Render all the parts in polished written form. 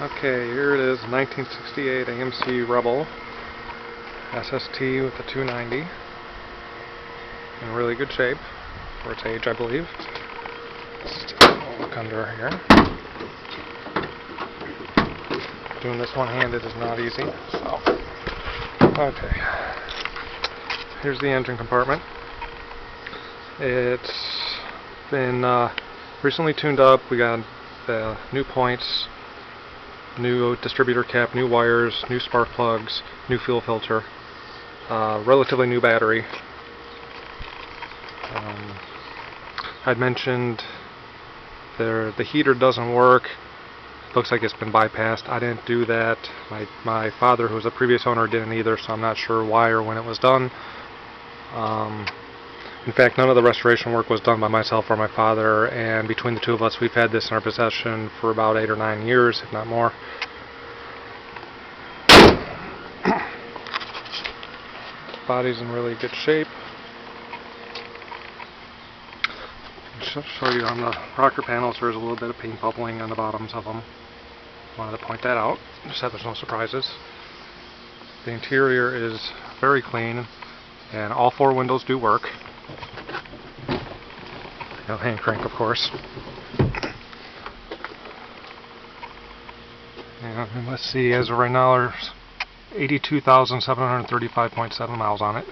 Okay, here it is, 1968 AMC Rebel SST with the 290. In really good shape for its age, I believe. Let's take a look under here. Doing this one-handed is not easy, so. Okay. Here's the engine compartment. It's been recently tuned up. We got the new points, new distributor cap, new wires, new spark plugs, new fuel filter, relatively new battery. I'd mentioned the heater doesn't work. Looks like it's been bypassed. I didn't do that. My father, who was the previous owner, didn't either, so I'm not sure why or when it was done. In fact, none of the restoration work was done by myself or my father, and between the two of us, we've had this in our possession for about 8 or 9 years, if not more. Body's in really good shape. I'll show you on the rocker panels, there's a little bit of paint bubbling on the bottoms of them. Wanted to point that out, just so there's no surprises. The interior is very clean, and all 4 windows do work. No hand crank, of course. And let's see, as of right now, there's 82,735.7 miles on it.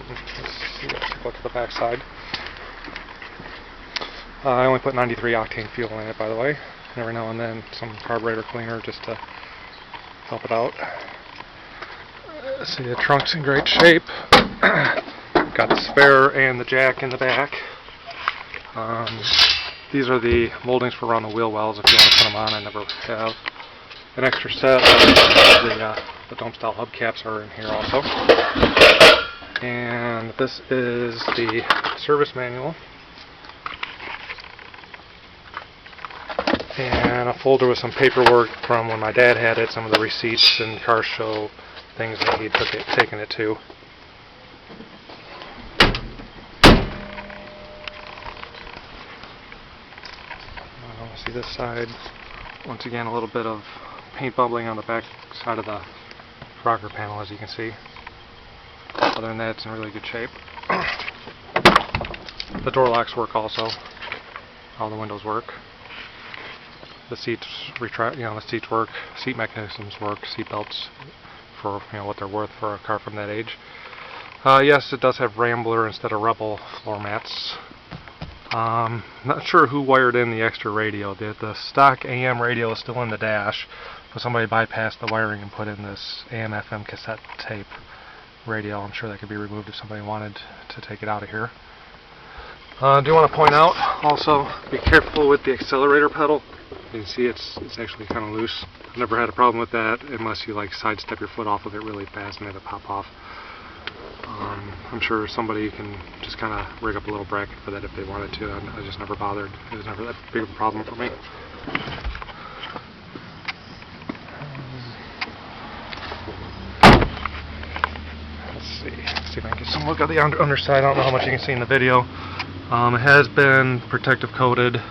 Let's see, let's take a look at the back side. I only put 93 octane fuel in it, by the way. And every now and then some carburetor cleaner just to help it out. Let's see, the trunk's in great shape. Got the spare and the jack in the back. These are the moldings for around the wheel wells if you want to put them on. I never have. An extra set of the dome style hubcaps are in here also. And this is the service manual. And a folder with some paperwork from when my dad had it, some of the receipts and car show things that he taken it to. See this side, once again a little bit of paint bubbling on the back side of the rocker panel, as you can see. Other than that, it's in really good shape. The door locks work also. All the windows work. The seats the seats work. Seat mechanisms work. Seat belts for what they're worth for a car from that age. Yes, it does have Rambler instead of Rebel floor mats. Not sure who wired in the extra radio. The stock AM radio is still in the dash, but somebody bypassed the wiring and put in this AM/FM cassette tape radio. I'm sure that could be removed if somebody wanted to take it out of here. I do want to point out also, be careful with the accelerator pedal. You can see it's actually kind of loose. I've never had a problem with that unless you sidestep your foot off of it really fast and have it pop off. I'm sure somebody can just kind of rig up a little bracket for that if they wanted to. I just never bothered. It was never that big of a problem for me. Let's see if I can get some look at the underside. I don't know how much you can see in the video. It has been protective coated.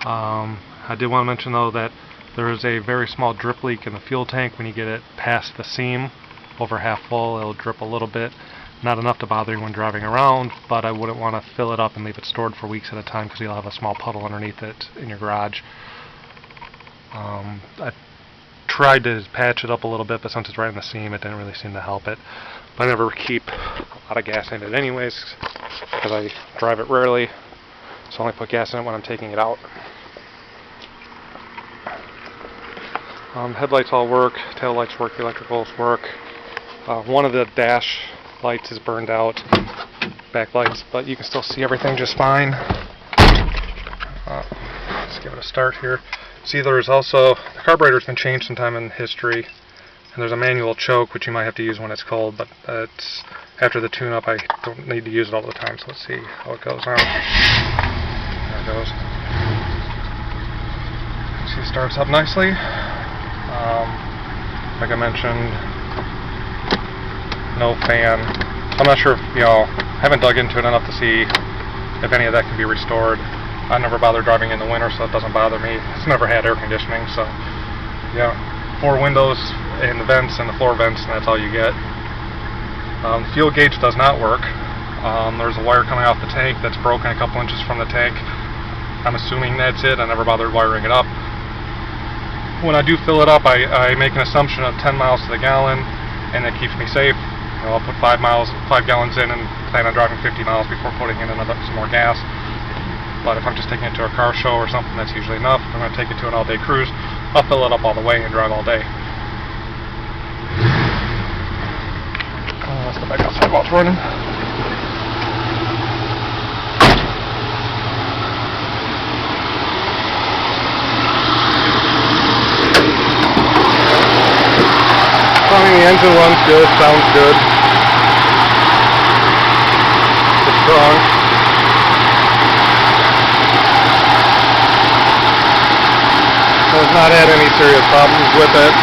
I did want to mention though that there is a very small drip leak in the fuel tank when you get it past the seam. Over half full, it'll drip a little bit. Not enough to bother you when driving around, but I wouldn't want to fill it up and leave it stored for weeks at a time because you'll have a small puddle underneath it in your garage. I tried to patch it up a little bit, but since it's right in the seam, it didn't really seem to help it. But I never keep a lot of gas in it anyways because I drive it rarely, so I only put gas in it when I'm taking it out. Headlights all work, tail lights work, electricals work. One of the dash lights is burned out, backlights, but you can still see everything just fine. Let's give it a start here. See, there's also, the carburetor's been changed sometime in history, and there's a manual choke, which you might have to use when it's cold, but it's after the tune-up, I don't need to use it all the time, so let's see how it goes on. There it goes. See, it starts up nicely. Like I mentioned, no fan. I'm not sure if, I haven't dug into it enough to see if any of that can be restored. I never bother driving in the winter, so it doesn't bother me. It's never had air conditioning, so yeah, 4 windows and the vents and the floor vents, and that's all you get. Fuel gauge does not work. There's a wire coming off the tank that's broken a couple inches from the tank. I'm assuming that's it. I never bothered wiring it up. When I do fill it up, I make an assumption of 10 miles to the gallon, and it keeps me safe. You know, I'll put 5 gallons in and plan on driving 50 miles before putting in some more gas. But if I'm just taking it to a car show or something, that's usually enough. If I'm going to take it to an all-day cruise, I'll fill it up all the way and drive all day. Let's go back outside while it's running. The engine runs good, sounds good. It's strong. Has not had any serious problems with it.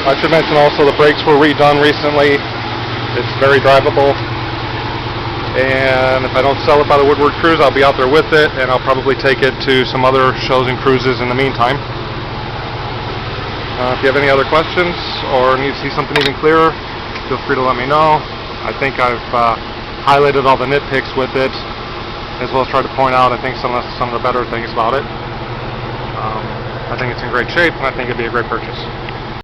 I should mention also the brakes were redone recently. It's very drivable. And if I don't sell it by the Woodward Cruise, I'll be out there with it, and I'll probably take it to some other shows and cruises in the meantime. If you have any other questions or need to see something even clearer, feel free to let me know. I think I've highlighted all the nitpicks with it, as well as tried to point out, I think, some of the better things about it. I think it's in great shape, and I think it'd be a great purchase.